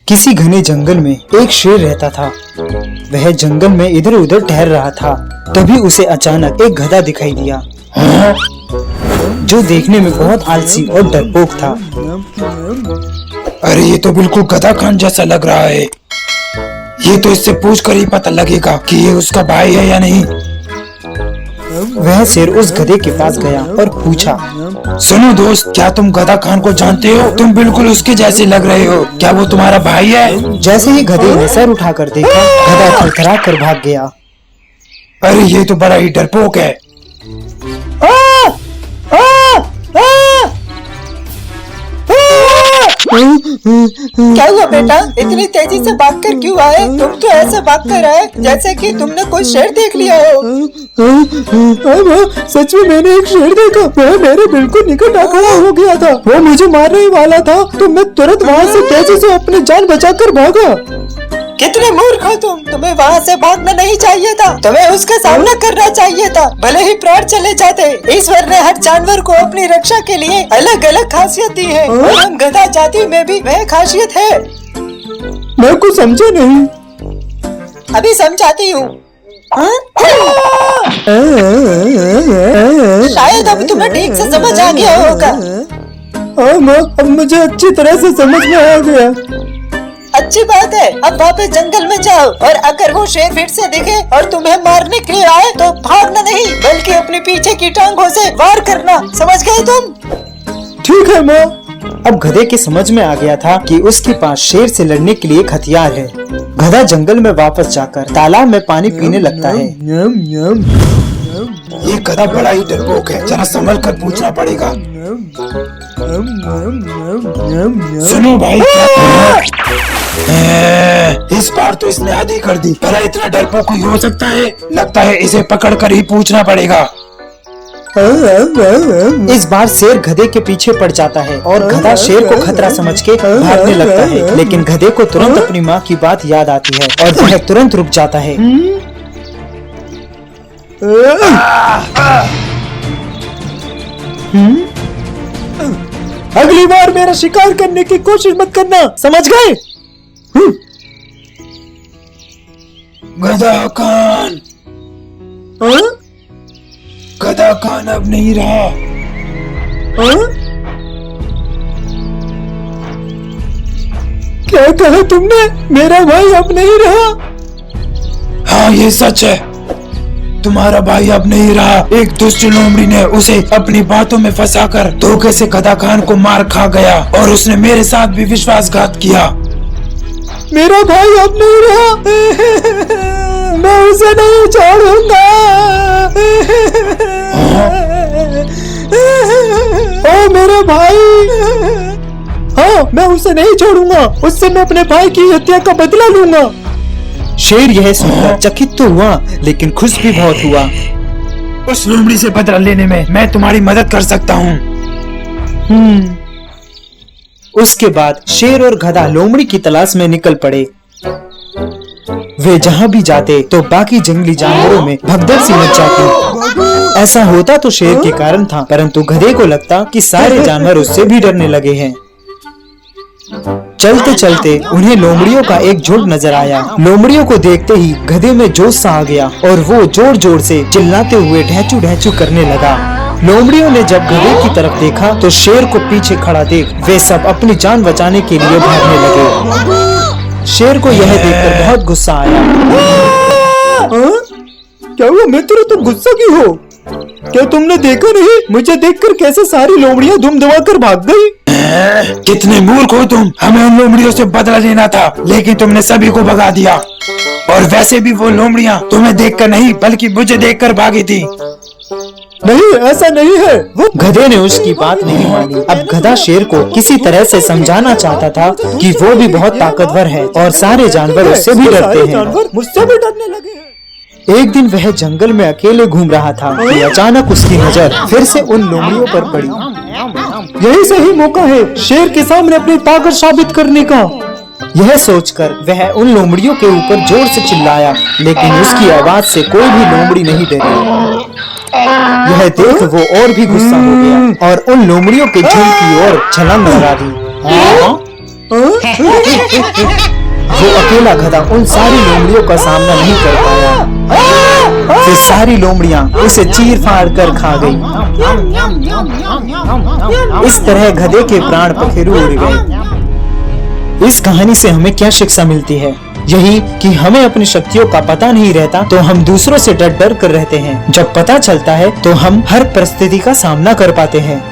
किसी घने जंगल में एक शेर रहता था। वह जंगल में इधर उधर टहल रहा था। तभी उसे अचानक एक गधा दिखाई दिया, जो देखने में बहुत आलसी और डरपोक था। अरे ये तो बिल्कुल गधा खान जैसा लग रहा है। ये तो इससे पूछकर ही पता लगेगा कि ये उसका भाई है या नहीं। वह शेर उस गधे के पास गया और पूछा, सुनो दोस्त, क्या तुम गधा खान को जानते हो? तुम बिल्कुल उसके जैसे लग रहे हो। क्या वो तुम्हारा भाई है? जैसे ही गधे ने सर उठाकर देखा, गधा थरथरा कर भाग गया। अरे ये तो बड़ा ही डरपोक है। क्या हुआ बेटा, इतनी तेजी से भागकर क्यों आए? तुम तो ऐसे भागकर आए जैसे कि तुमने कोई शेर देख लिया हो। सच में मैंने एक शेर देखा। वह मेरे बिल्कुल निकट आ खड़ा हो गया था। वो मुझे मारने ही वाला था, तो मैं तुरंत वहाँ से तेजी से अपनी जान बचाकर भागा। कितने मूर्ख हो तुम! तुम्हें वहाँ से भागना नहीं चाहिए था, तुम्हें उसका सामना करना चाहिए था। भले ही प्राण चले जाते, ईश्वर ने हर जानवर को अपनी रक्षा के लिए अलग अलग खासियत दी है, और हम गधा जाति में भी वह खासियत है। मैं कुछ समझा नहीं। अभी समझाती हूँ। शायद अब तुम्हें ठीक से समझ आ गया होगा। हाँ माँ, अब मुझे अच्छी तरह से समझ में आ गया। अच्छी बात है। अब वापस जंगल में जाओ, और अगर वो शेर फिर से दिखे और तुम्हें मारने के लिए आए तो भागना नहीं, बल्कि अपने पीछे की टांगों से वार करना। समझ गए तुम? ठीक है माँ। अब गधे के समझ में आ गया था कि उसके पास शेर से लड़ने के लिए एक हथियार है। गधा जंगल में वापस जाकर तालाब में पानी पीने लगता है। ये गधा बड़ा ही डरपोक है, जरा संभल कर पूछना पड़ेगा। सुनो भाई, इस बार तो इसने आधी कर दी। भला इतना डरपोक कोई हो सकता है? लगता है इसे पकड़कर ही पूछना पड़ेगा। इस बार शेर गधे के पीछे पड़ जाता है और गधा शेर को खतरा समझ के भागने लगता है। लेकिन गधे को तुरंत अपनी माँ की बात याद आती है और वह तुरंत रुक जाता है। अगली बार मेरा शिकार करने की कोशिश मत करना, समझ गए? गधा खान, गधा खान अब नहीं रहा। क्या कहा तुमने? मेरा भाई अब नहीं रहा? हाँ, ये सच है। तुम्हारा भाई अब नहीं रहा। एक दुष्ट लोमड़ी ने उसे अपनी बातों में फंसाकर धोखे से गधा खान को मार खा गया, और उसने मेरे साथ भी विश्वासघात किया। मेरा भाई अब नहीं रहा। मैं उसे नहीं छोड़ूंगा। ओ मेरा भाई! हाँ, मैं उसे नहीं छोड़ूंगा। उससे मैं अपने भाई की हत्या का बदला लूंगा। शेर यह सुनकर चकित तो हुआ, लेकिन खुश भी बहुत हुआ। उस लोमड़ी से बदला लेने में मैं तुम्हारी मदद कर सकता हूँ। उसके बाद शेर और गधा लोमड़ी की तलाश में निकल पड़े। वे जहाँ भी जाते तो बाकी जंगली जानवरों में भगदड़ सी मच जाती। ऐसा होता तो शेर के कारण था, परंतु गधे को लगता कि सारे जानवर उससे भी डरने लगे हैं। चलते चलते उन्हें लोमड़ियों का एक झुंड नजर आया। लोमड़ियों को देखते ही गधे में जोश सा आ गया और वो जोर जोर से चिल्लाते हुए ढहचू ढहचू करने लगा। लोमड़ियों ने जब गधे की तरफ देखा तो शेर को पीछे खड़ा देख वे सब अपनी जान बचाने के लिए भागने लगे। शेर को यह देखकर बहुत गुस्सा आया। क्या हुआ मित्र, तुम गुस्सा क्यों हो? क्या तुमने देखा नहीं मुझे देखकर कैसे सारी लोमड़ियां धूम धमाकर भाग गई? कितने मूर्ख हो तुम! हमें उन लोमड़ियों से बदला लेना था, लेकिन तुमने सभी को भगा दिया। और वैसे भी वो लोमड़ियां तुम्हें देखकर नहीं, बल्कि मुझे देखकर भागी थी। नहीं, ऐसा नहीं है। वो गधे ने उसकी बात नहीं मानी। अब गधा शेर को किसी तरह से समझाना चाहता था कि वो भी बहुत ताकतवर है और सारे जानवर उससे भी डरते हैं। मुझसे भी डरने लगे हैं। एक दिन वह जंगल में अकेले घूम रहा था कि अचानक उसकी नजर फिर से उन लोमड़ियों पर पड़ी। यही सही मौका है शेर के सामने अपनी ताकत साबित करने का। यह सोचकर वह उन लोमड़ियों के ऊपर जोर से चिल्लाया, लेकिन उसकी आवाज से कोई भी लोमड़ी नहीं डरी। यह देख वो और भी गुस्सा हो गया और उन लोमड़ियों के झुंड की ओर छलांग लगा दी। वो अकेला गधा उन सारी लोमड़ियों का सामना नहीं कर पाया। फिर सारी लोमड़ियां उसे चीर फाड़ कर खा गई। इस तरह गधे के प्राण पखेरु उड़ गए। इस कहानी से हमें क्या शिक्षा मिलती है? यही कि हमें अपनी शक्तियों का पता नहीं रहता तो हम दूसरों से डर डर कर रहते हैं। जब पता चलता है तो हम हर परिस्थिति का सामना कर पाते हैं।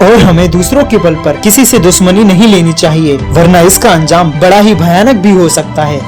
और हमें दूसरों के बल पर किसी से दुश्मनी नहीं लेनी चाहिए, वरना इसका अंजाम बड़ा ही भयानक भी हो सकता है।